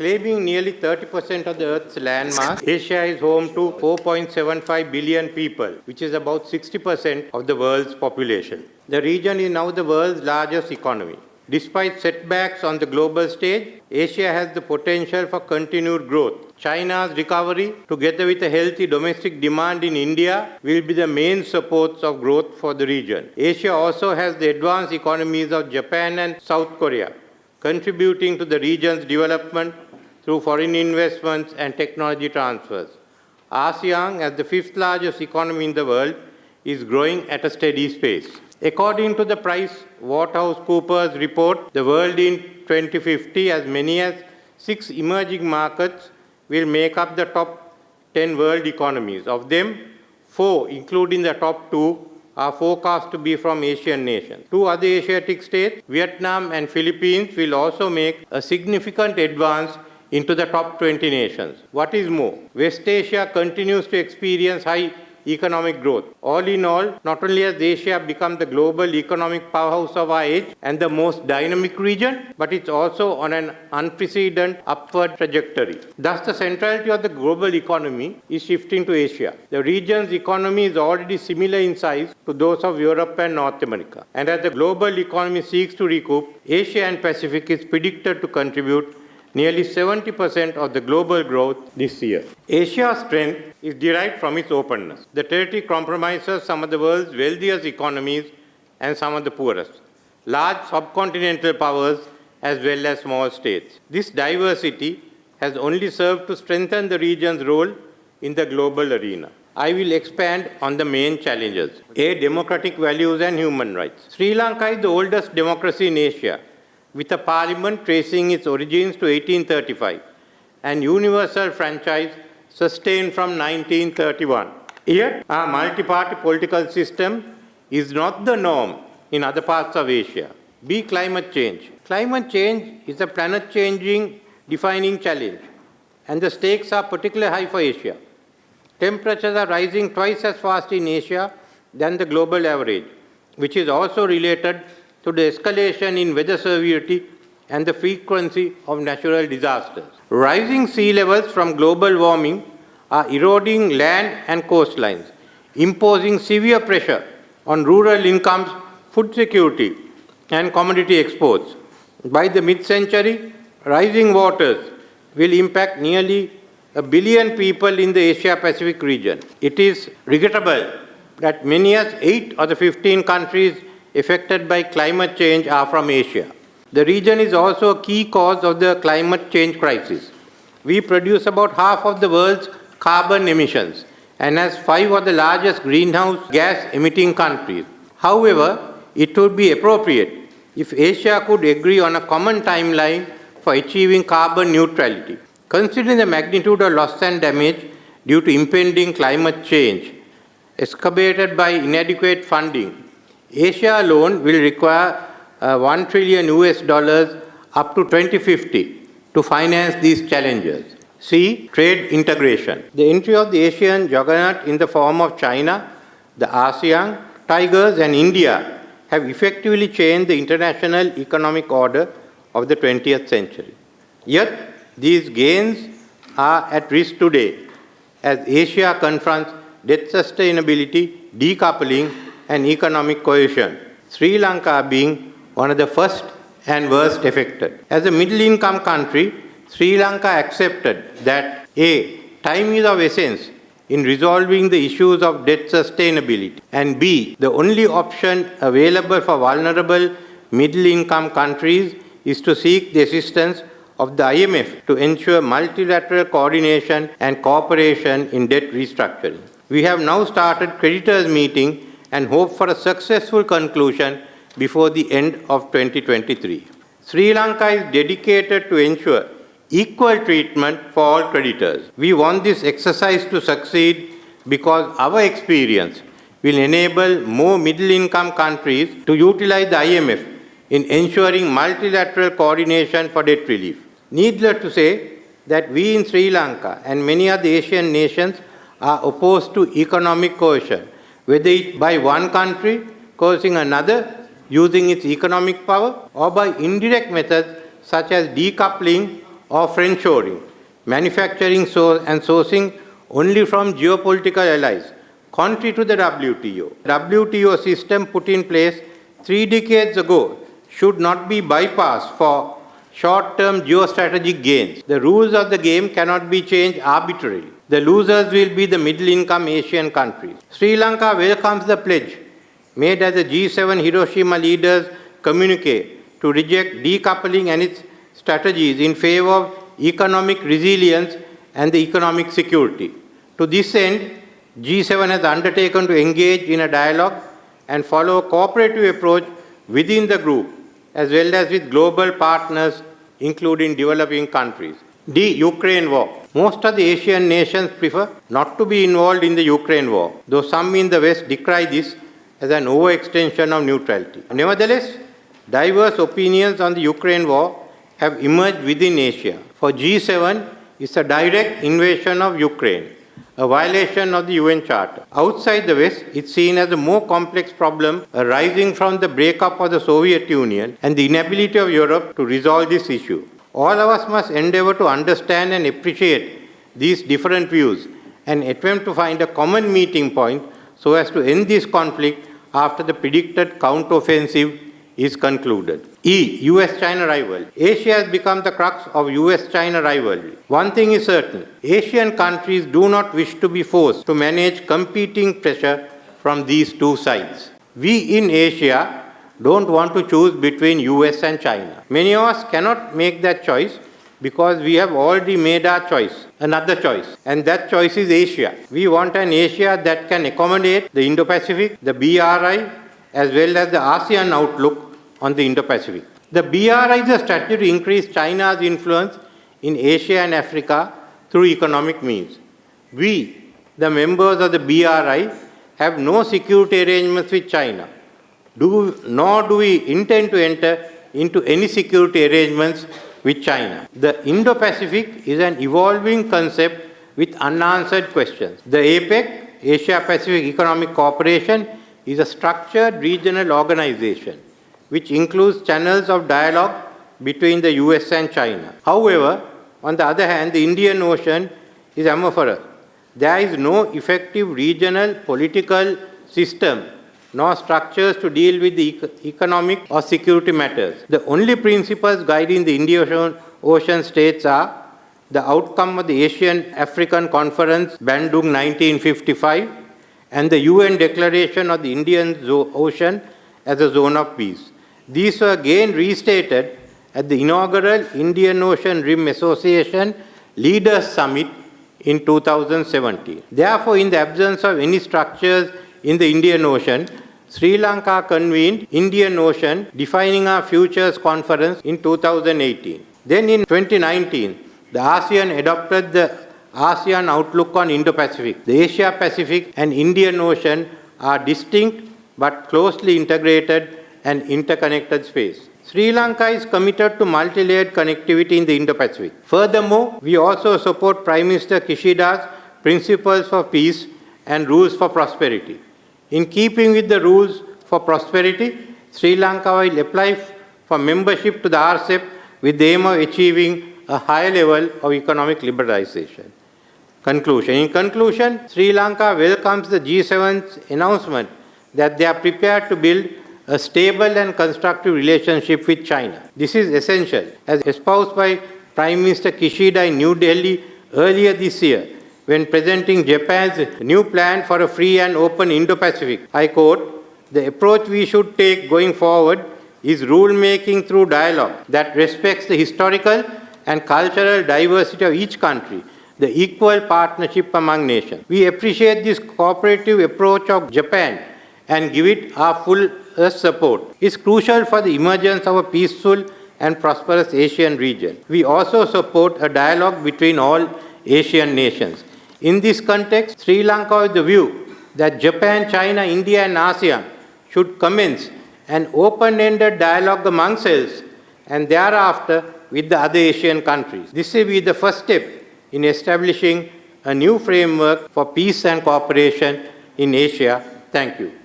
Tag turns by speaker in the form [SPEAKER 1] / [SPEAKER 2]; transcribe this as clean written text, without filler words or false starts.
[SPEAKER 1] Claiming nearly 30% of the Earth's landmass, Asia is home to 4.75 billion people, which is about 60% of the world's population. The region is now the world's largest economy. Despite setbacks on the global stage, Asia has the potential for continued growth. China's recovery, together with a healthy domestic demand in India, will be the main supports of growth for the region. Asia also has the advanced economies of Japan and South Korea, contributing to the region's development through foreign investments and technology transfers. ASEAN, as the fifth largest economy in the world, is growing at a steady pace. According to the PricewaterhouseCoopers report, the world in 2050, as many as 6 emerging markets will make up the top 10 world economies. Of them, 4, including the top 2, are forecast to be from Asian nations. 2 other Asiatic states, Vietnam and Philippines, will also make a significant advance into the top 20 nations. What is more, West Asia continues to experience high economic growth. All in all, not only has Asia become the global economic powerhouse of our age and the most dynamic region, but it's also on an unprecedented upward trajectory. Thus, the centrality of the global economy is shifting to Asia. The region's economy is already similar in size to those of Europe and North America. And as the global economy seeks to recoup, Asia and Pacific is predicted to contribute nearly 70% of the global growth this year. Asia's strength is derived from its openness. The territory comprises some of the world's wealthiest economies and some of the poorest, large subcontinental powers as well as small states. This diversity has only served to strengthen the region's role in the global arena. I will expand on the main challenges. A, democratic values and human rights. Sri Lanka is the oldest democracy in Asia, with a parliament tracing its origins to 1835 and universal franchise sustained from 1931. Yet, our multi-party political system is not the norm in other parts of Asia. B, climate change. Climate change is a planet-changing, defining challenge, and the stakes are particularly high for Asia. Temperatures are rising twice as fast in Asia than the global average, which is also related to the escalation in weather severity and the frequency of natural disasters. Rising sea levels from global warming are eroding land and coastlines, imposing severe pressure on rural incomes, food security, and commodity exports. By the mid-century, rising waters will impact nearly 1 billion people in the Asia-Pacific region. It is regrettable that many as 8 of the 15 countries affected by climate change are from Asia. The region is also a key cause of the climate change crisis. We produce about half of the world's carbon emissions and has 5 of the largest greenhouse gas emitting countries. However, it would be appropriate if Asia could agree on a common timeline for achieving carbon neutrality. Considering the magnitude of loss and damage due to impending climate change, exacerbated by inadequate funding, Asia alone will require $1 trillion up to 2050 to finance these challenges. C, trade integration. The entry of the Asian juggernaut in the form of China, the ASEAN, Tigers and India have effectively changed the international economic order of the 20th century. Yet, these gains are at risk today as Asia confronts debt sustainability, decoupling, and economic cohesion, Sri Lanka being one of the first and worst affected. As a middle-income country, Sri Lanka accepted that A, time is of essence in resolving the issues of debt sustainability, and B, the only option available for vulnerable middle-income countries is to seek the assistance of the IMF to ensure multilateral coordination and cooperation in debt restructuring. We have now started creditors' meeting and hope for a successful conclusion before the end of 2023. Sri Lanka is dedicated to ensure equal treatment for all creditors. We want this exercise to succeed because our experience will enable more middle-income countries to utilize the IMF in ensuring multilateral coordination for debt relief. Needless to say that we in Sri Lanka and many other Asian nations are opposed to economic coercion, whether it by one country coercing another using its economic power or by indirect methods such as decoupling or friendshoring, manufacturing and sourcing only from geopolitical allies, contrary to the WTO. WTO system put in place 3 decades ago should not be bypassed for short-term geostrategic gains. The rules of the game cannot be changed arbitrarily. The losers will be the middle-income Asian countries. Sri Lanka welcomes the pledge made as the G7 Hiroshima leaders communique to reject decoupling and its strategies in favor of economic resilience and the economic security. To this end, G7 has undertaken to engage in a dialogue and follow a cooperative approach within the group, as well as with global partners, including developing countries. Ukraine war. Most of the Asian nations prefer not to be involved in the Ukraine war, though some in the West decry this as an overextension of neutrality. Nevertheless, diverse opinions on the Ukraine war have emerged within Asia. For G7, it's a direct invasion of Ukraine, a violation of the UN Charter. Outside the West, it's seen as a more complex problem arising from the breakup of the Soviet Union and the inability of Europe to resolve this issue. All of us must endeavor to understand and appreciate these different views and attempt to find a common meeting point so as to end this conflict after the predicted counteroffensive is concluded. US-China rivalry. Asia has become the crux of US-China rivalry. One thing is certain, Asian countries do not wish to be forced to manage competing pressure from these two sides. We in Asia don't want to choose between US and China. Many of us cannot make that choice because we have already made our choice, another choice, and that choice is Asia. We want an Asia that can accommodate the Indo-Pacific, the BRI, as well as the ASEAN outlook on the Indo-Pacific. The BRI is a strategy to increase China's influence in Asia and Africa through economic means. We, the members of the BRI, have no security arrangements with China, nor do we intend to enter into any security arrangements with China. The Indo-Pacific is an evolving concept with unanswered questions. The APEC, Asia-Pacific Economic Cooperation, is a structured regional organization which includes channels of dialogue between the US and China. However, on the other hand, the Indian Ocean is amorphous. There is no effective regional political system nor structures to deal with the economic or security matters. The only principles guiding the Indian Ocean states are the outcome of the Asian-African Conference, Bandung 1955, and the UN Declaration of the Indian Ocean as a zone of peace. These were again restated at the inaugural Indian Ocean Rim Association Leaders Summit in 2017. Therefore, in the absence of any structures in the Indian Ocean, Sri Lanka convened Indian Ocean Defining Our Futures Conference in 2018. Then in 2019, the ASEAN adopted the ASEAN Outlook on Indo-Pacific. The Asia-Pacific and Indian Ocean are distinct but closely integrated and interconnected space. Sri Lanka is committed to multi-layered connectivity in the Indo-Pacific. Furthermore, we also support Prime Minister Kishida's principles for peace and rules for prosperity. In keeping with the rules for prosperity, Sri Lanka will apply for membership to the RCEP with the aim of achieving a higher level of economic liberalization. Conclusion. In conclusion, Sri Lanka welcomes the G7's announcement that they are prepared to build a stable and constructive relationship with China. This is essential, as espoused by Prime Minister Kishida in New Delhi earlier this year, when presenting Japan's new plan for a free and open Indo-Pacific. I quote, "The approach we should take going forward is rule-making through dialogue that respects the historical and cultural diversity of each country, the equal partnership among nations. We appreciate this cooperative approach of Japan and give it our full support. It's crucial for the emergence of a peaceful and prosperous Asian region. We also support a dialogue between all Asian nations. In this context, Sri Lanka is the view that Japan, China, India and ASEAN should commence an open-ended dialogue among themselves and thereafter with the other Asian countries. This will be the first step in establishing a new framework for peace and cooperation in Asia. Thank you.